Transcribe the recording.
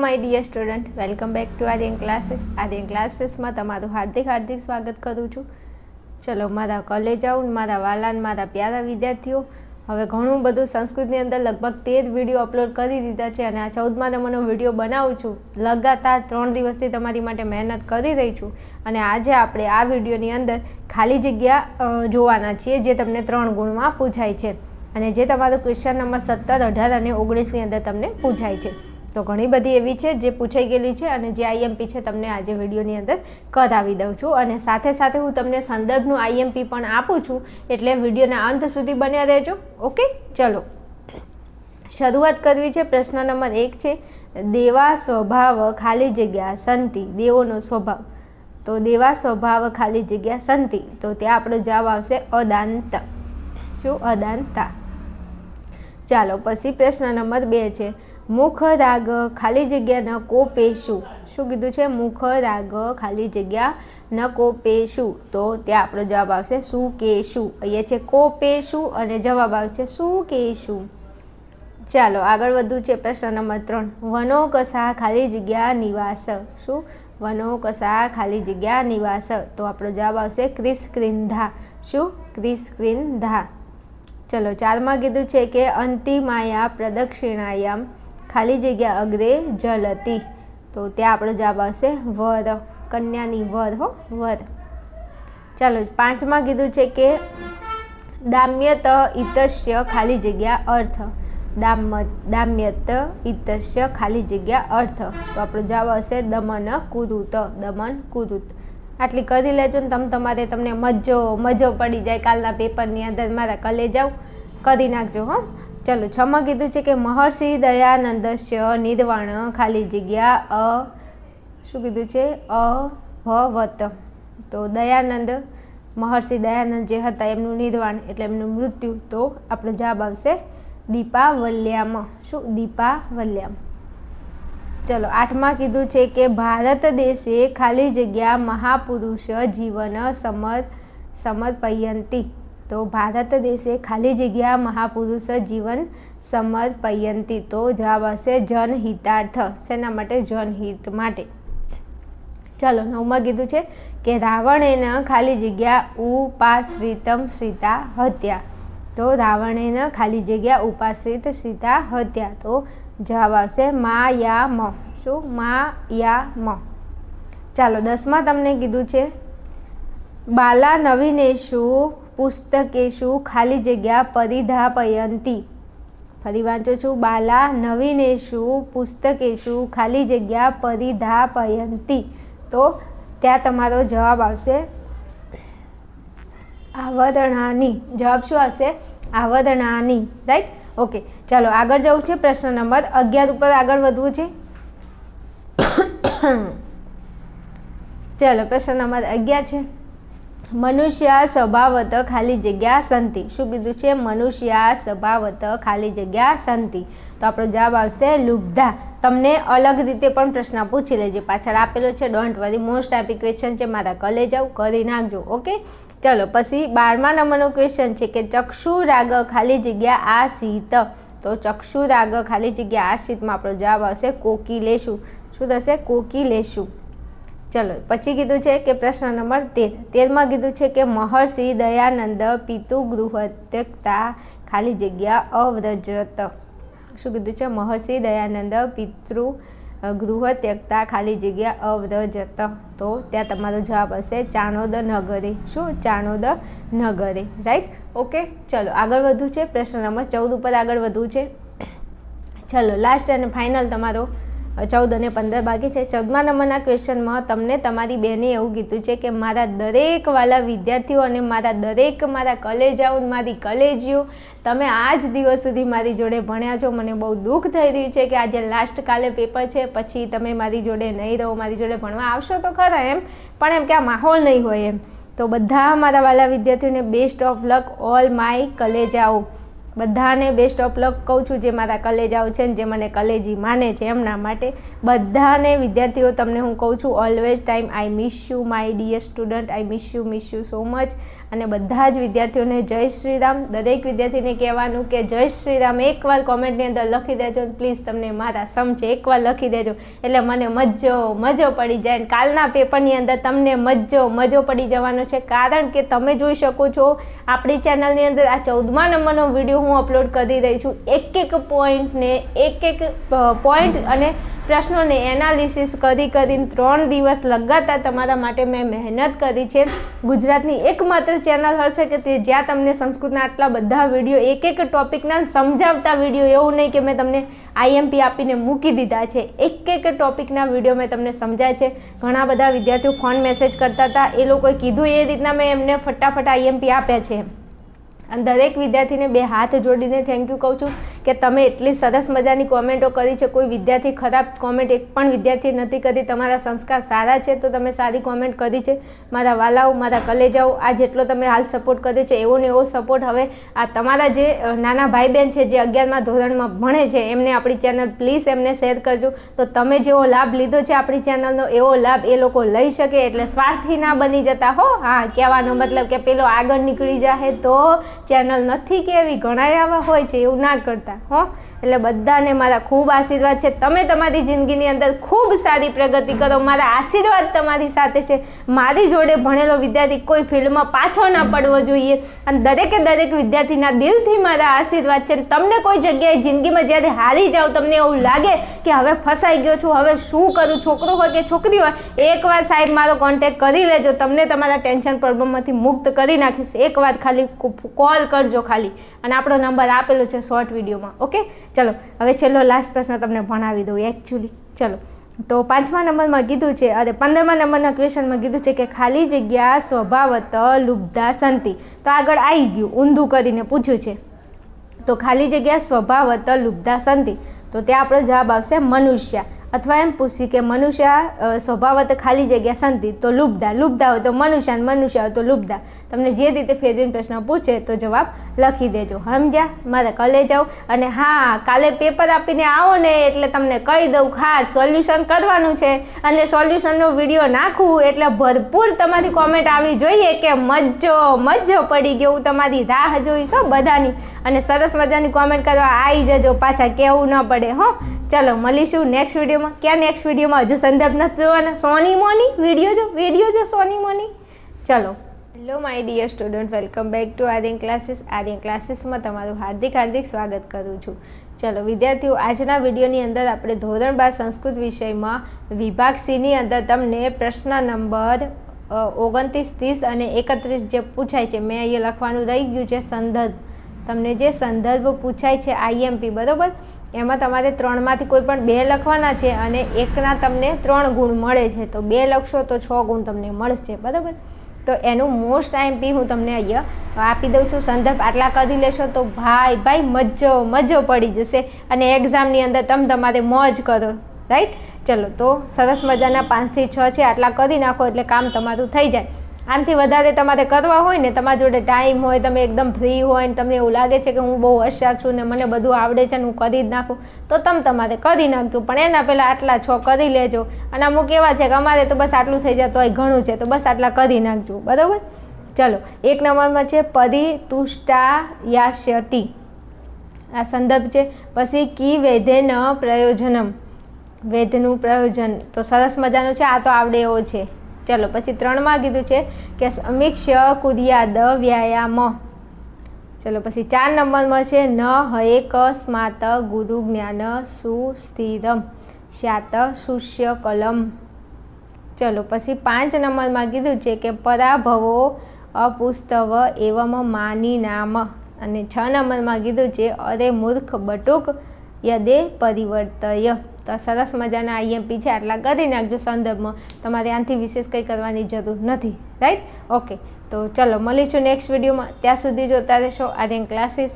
My dear student, welcome back to Aryan classes. Aryan classes में तमारू हार्दिक हार्दिक स्वागत करूँ छूँ। चलो मारा कॉलेजाओ, मारा वाला, मारा प्यारा विद्यार्थीओ, हवे घणुं बधुं संस्कृतनी अंदर लगभग 13 विडियो अपलोड करी दीधा छे अने आ 14मा नंबरनो विडियो बनावुं छुं। लगातार 3 दिवसथी तमारी माटे मेहनत करी रही छुं अने आजे आपणे आ विडियोनी अंदर खाली जग्या जोवाना छीए जे तमने 3 गुणमां पूछाय छे अने जे तमारो क्वेश्चन नंबर 17, 18 अने 19 ની અંદર તમને પૂછાય છે। तो घणी बधी एवी छे जे पूछाई गेली छे अने जे आईएमपी छे तमने आजे विडियोनी अंदर करावी दઉં છું अने साथे साथे हूँ तमने संदर्भનું आईएमपी पण आपું છું, એટલે विडियोना अंत सुधी बन्या रहेजो। ओके, चलो शरूआत करवी छे। प्रश्न नंबर 1 छे, देवा स्वभाव खाली जग्या संति। देवोनो स्वभाव, तो देवा स्वभाव खाली जग्या संति, तो त्यां आपणो जवाब आवशे अदांत। शुं? अदांता। चालो पछी प्रश्न नंबर 2 छे, मुख राग खाली जग्या न कोपेशु। शुं कीधुं छे? मुख राग खाली जग्या न कोपेशु, तो त्यां आपणो जवाब आवशे सुकेशु। अहींया छे कोपेशु अने जवाब आवशे सुकेशु। चालो आगळ वधवुं छे। प्रश्न नंबर 3, वनोकसा खाली जग्या निवास। शुं? वनोकसा खाली जग्या निवास, तो आपणो जवाब आवशे क्रिस्क्रिंधा। शुं? क्रिस्क्रिंधा। चलो 4 में कीधुं छे के अंतिमाया प्रदक्षिणायाम खाली जग्या अग्रे जलती, तो त्यां आपणो जवाब आवशे वर। कन्यानी वर, हो वर। चलो 5 में कीधुं छे के दाम्यत इतस्य खाली जग्या अर्थ। दाम्यत इतस्य खाली जग्या अर्थ, तो आपणो जवाब आवशे दमन कुरुत। दमन कुरुत। आटली करी लेजो ने तमारे तमने मजो पड़ी जाए कालना पेपरनी अंदर। मारा कलेजाओ करी नाखजो। हो चलो 6 में कीधुं छे के महर्षि दयानंदस्य निर्वाण खाली जग्या शुं कीधुं छे? अभवत। तो दयानंद, महर्षि दयानंद जे हता एमनुं निर्वाण एटले एमनुं मृत्यु, तो आपणो जवाब आवशे दीपावल्याम। शुं? दीपावल्याम। चलो 8 में कीधुं छे के भारत देशे खाली जग्या महापुरुष जीवन समर्पयन्ति, तो भारत देशे खाली जग्या महापुरुष जीवन समर्पयन्ति, तो जवाब आवशे जनहितार्थ। सेना माटे? जनहित माटे। चलो 9 में कीधुं छे के रावणेन खाली जग्या उपाश्रितं सीता हत्या, तो रावणेन खाली जग्या उपाश्रित सीता हत्या, तो जवाब आवशे मायाम। शुं? मायाम। चालो 10 में तमने कीधुं छे बाला नवीनेषु पुस्तकेषु खाली जग्या परिधापयन्ति। फरी वांचो छुं, बाला नवीनेषु पुस्तकेषु खाली जग्या परिधापयन्ति, तो त्यां तमारो जवाब आवशे आवरणानी। जवाब शुं आवशे? आवरणानी। राइट। ओके, चलो आगळ जवुं छे। प्रश्न नंबर 11 पर आगळ वधवुं छे। चलो प्रश्न नंबर 11 छे, मनुष्य स्वभावत खाली जग्या संति। शुं कीधुं छे? मनुष्य स्वभावत खाली जग्या संति, तो आपणो जवाब आवशे लुब्धा। तमने अलग रीते पण प्रश्न पूछी लेजे, पाछळ आपेलो छे। Don't worry, most AP question छे, मारा कलेजाओ करी नाखजो। ओके, चलो पछी 12मा नंबरनो क्वेश्चन छे के चक्षु राग खाली जग्या आसीत, तो चक्षु राग खाली जग्या आसीत में आपणो जवाब आवशे कोकिलेषु। शुं थशे? कोकिलेषु। चलो पछी कीधुं छे के प्रश्न नंबर 13 में कीधुं छे के महर्षि दयानंद पितृगृह त्यक्ता खाली जग्या अव्रजत। शुं कीधुं छे? महर्षि दयानंद पितृगृह त्यक्ता खाली जग्या अव्रजत, तो त्यां तमारो जवाब हशे चाणोद नगरे। शुं? चाणोद नगरे। राइट। ओके, चलो आगळ वधवुं छे। प्रश्न नंबर 14 पर आगळ वधवुं छे। चलो लास्ट एंड फाइनल तमारो 14 અને 15 बाकी है। 14मा नंबरना क्वेश्चन में तमने तमारी बेने एवुं कीधुं छे के मारा दरेक वाला विद्यार्थीओ अने मारा कलेजाओ, मारी कलेजीओ, तमे आज दिवस सुधी मारी जोड़े भण्या छो। मने बहु दुख थई रह्युं छे के आज लास्ट काले पेपर छे, पछी तमे मारी जोड़े नहीं रहो, मारी जोड़े भणवा आवशो तो खरा एम, पण एम के आ माहोल नहीं होय एम। तो बधा मारा वाला विद्यार्थीओने best of luck, all my कलेजाओ। બધાને બેસ્ટ ઓફ લક કહું છું, જે મારા કલેજાઓ છે ને જે મને કલેજી માને છે એમના માટે બધાને વિદ્યાર્થીઓ તમને હું કહું છું always time I miss you my dear student, I miss you so much. અને બધા જ વિદ્યાર્થીઓને જય શ્રી રામ. દરેક વિદ્યાર્થીને કહેવાનું કે જય શ્રી રામ એકવાર કોમેન્ટની અંદર લખી દેજો પ્લીઝ, તમને મારા સમજે એકવાર લખી દેજો એટલે મને મજો પડી જાય. કાલના પેપરની અંદર તમને મજો પડી જવાનો છે, કારણ કે તમે જોઈ શકો છો આપણી ચેનલની અંદર આ 14મા નંબરનો વિડીયો હું અપલોડ કરી રહી છું. એક પોઈન્ટ અને પ્રશ્નોને એનાલિસિસ કરીને 3 દિવસ લગાતાર તમારા માટે મેં મહેનત કરી છે. ગુજરાતની એકમાત્ર ચેનલ હશે કે તે જ્યાં તમને સંસ્કૃતના આટલા બધા વિડીયો એક ટોપિકના સમજાવતા વિડીયો, એવું નહીં કે મેં તમને IMP આપીને મૂકી દીધા છે. એક ટોપિકના વિડીયો મેં તમને સમજાય છે. ઘણા બધા વિદ્યાર્થીઓ ફોન મેસેજ કરતા હતા, એ લોકોએ કીધું એ રીતના મેં એમને ફટાફટ IMP આપ્યા છે. અને દરેક વિદ્યાર્થીને 2 હાથ જોડીને થેન્ક યુ કહું છું કે તમે એટલી સરસ મજાની કોમેન્ટો કરી છે. કોઈ વિદ્યાર્થી ખરાબ કોમેન્ટ એક પણ વિદ્યાર્થી નથી કરી. તમારા સંસ્કાર સારા છે તો તમે સારી કોમેન્ટ કરી છે. મારા વાલાઓ, મારા કલેજાઓ, આ જેટલો તમે હાલ સપોર્ટ કર્યો છે એવો ને એવો સપોર્ટ હવે આ તમારા જે નાના ભાઈ બહેન છે જે 11મા ધોરણમાં ભણે છે એમને આપણી ચેનલ પ્લીઝ એમને શેર કરજો, તો તમે જેવો લાભ લીધો છે આપણી ચેનલનો એવો લાભ એ લોકો લઈ શકે. એટલે સ્વાર્થી ના બની જતા હો. હા, કહેવાનો મતલબ કે પેલો આગળ નીકળી જાય તો ચેનલ નથી કે એવી ઘણા આવા હોય છે, એવું ના કરતા હો. એટલે બધાને મારા ખૂબ આશીર્વાદ છે. તમે તમારી જિંદગીની અંદર ખૂબ સારી પ્રગતિ કરો, મારા આશીર્વાદ તમારી સાથે છે. મારી જોડે ભણેલો વિદ્યાર્થી કોઈ ફિલ્ડમાં પાછો ના પડવો જોઈએ અને દરેક વિદ્યાર્થીના દિલથી મારા આશીર્વાદ છે. તમને કોઈ જગ્યાએ જિંદગીમાં જ્યારે હારી જાઓ, તમને એવું લાગે કે હવે ફસાઈ ગયો છું, હવે શું કરું, છોકરો હોય કે છોકરી હોય, એકવાર સાહેબ મારો કોન્ટેક્ટ કરી લેજો, તમને તમારા ટેન્શન પ્રોબ્લેમમાંથી મુક્ત કરી નાખીશ. એકવાર ખાલી કોલ કરજો ખાલી, અને આપણો નંબર આપેલો છે શોર્ટ વિડીયોમાં. ઓકે, ચલો હવે છેલ્લો લાસ્ટ પ્રશ્ન તમને ભણાવી દઉં એકચ્યુઅલી. ચલો, તો 5મા નંબરમાં કીધું છે, અરે 15મા નંબરના ક્વેશ્ચનમાં કીધું છે કે ખાલી જગ્યા સ્વભાવત લુબ્ધા સંતિ. તો આગળ આવી ગયું, ઊંધું કરીને પૂછ્યું છે. તો ખાલી જગ્યા સ્વભાવત લુબ્ધા સંતિ, તો ત્યાં આપણો જવાબ આવશે મનુષ્ય. અથવા એમ પૂછ્યું કે મનુષ્ય સ્વભાવત ખાલી જગ્યા સંતિ, તો લુબ્ધા હોય તો મનુષ્ય, મનુષ્ય હોય તો લુબ્ધા. તમને જે રીતે ફેરવીને પ્રશ્ન પૂછે તો જવાબ લખી દેજો. સમજ્યા મારા કલેજાઓ? અને હા, કાલે પેપર આપીને આવો ને એટલે તમને કહી દઉં ખાસ સોલ્યુશન કરવાનું છે, અને સોલ્યુશનનો વિડીયો નાખું એટલે ભરપૂર તમારી કોમેન્ટ આવી જોઈએ કે મજો પડી ગયો. હું તમારી રાહ જોઈશ હો બધાની, અને સરસ મજાની કોમેન્ટ કરવા આવી જજો, પાછા કહેવું ન પડે હો. ચલો મળીશું નેક્સ્ટ વિડીયોમાં. ક્યાં નેક્સ્ટ વિડીયોમાં? હજુ સંદર્ભ નથી જોવાના. સોની મોની વિડીયો જો સોની મોની. ચલો, hello my dear student, welcome back to Aryan classes. Aryan ક્લાસીસમાં તમારું હાર્દિક સ્વાગત કરું છું. ચલો વિદ્યાર્થીઓ, આજના વિડીયોની અંદર આપણે ધોરણ 12 સંસ્કૃત વિષયમાં વિભાગ C ની અંદર તમને પ્રશ્ન નંબર 29, 30 અને 31 જે પૂછાય છે, મેં અહીંયા લખવાનું રહી ગયું છે સંદર્ભ. તમને જે સંદર્ભ પૂછાય છે IMP, બરાબર, એમાં તમારે 3માંથી કોઈ પણ 2 લખવાના છે અને એકના તમને 3 ગુણ મળે છે. તો 2 લખશો તો 6 ગુણ તમને મળશે, બરાબર. તો એનું મોસ્ટ IMP હું તમને અહીંયા આપી દઉં છું. સંદર્ભ આટલા કરી લેશો તો ભાઈ મજો પડી જશે, અને એક્ઝામની અંદર તમારે મોજ કરો. રાઈટ? ચલો, તો સરસ મજાના 5 થી 6 છે, આટલા કરી નાખો એટલે કામ તમારું થઈ જાય. આનાથી વધારે તમારે કરવા હોય ને, તમારા જોડે ટાઈમ હોય, તમે એકદમ ફ્રી હોય ને તમને એવું લાગે છે કે હું બહુ હોશિયાર છું ને મને બધું આવડે છે ને હું કરી જ નાખું, તો તમારે કરી નાખજો. પણ એના પહેલાં આટલા 6 કરી લેજો. અને અમુક એવા છે કે અમારે તો બસ આટલું થઈ જાય તોય ઘણું છે, તો બસ આટલા કરી નાખજો, બરાબર. ચલો, 1 નંબરમાં છે પરિતુષ્ટાયાસ્યતિ, આ સંદર્ભ છે. પછી કી વૈધેન પ્રયોજનમ, વૈધનું પ્રયોજન, તો સરસ મજાનું છે, આ તો આવડે એવો છે. ચલો, પછી 3માં કીધું છે કે સમીક્ષ કુર્યાદ વ્યાયામ. ચલો, પછી 4 નંબરમાં છે ન હયેકસ્માત ગુરુ જ્ઞાન સુસ્થિરમ સ્યાત શુષ્ય કલમ. ચલો, પછી 5 નંબરમાં કીધું છે કે પરાભવો અપુસ્તવ એવમ માની નામ. અને 6 નંબરમાં કીધું છે અરે મૂર્ખ બટુક યદે પરિવર્તય. તો સરસ મજાના IMP છે, આટલા કરી નાખજો સંદર્ભમાં. તમારે આનાથી વિશેષ કંઈ કરવાની જરૂર નથી. રાઈટ? ઓકે, તો ચલો મળીશું નેક્સ્ટ વિડીયોમાં. ત્યાં સુધી જોતા રહેશો આર્યન ક્લાસીસ.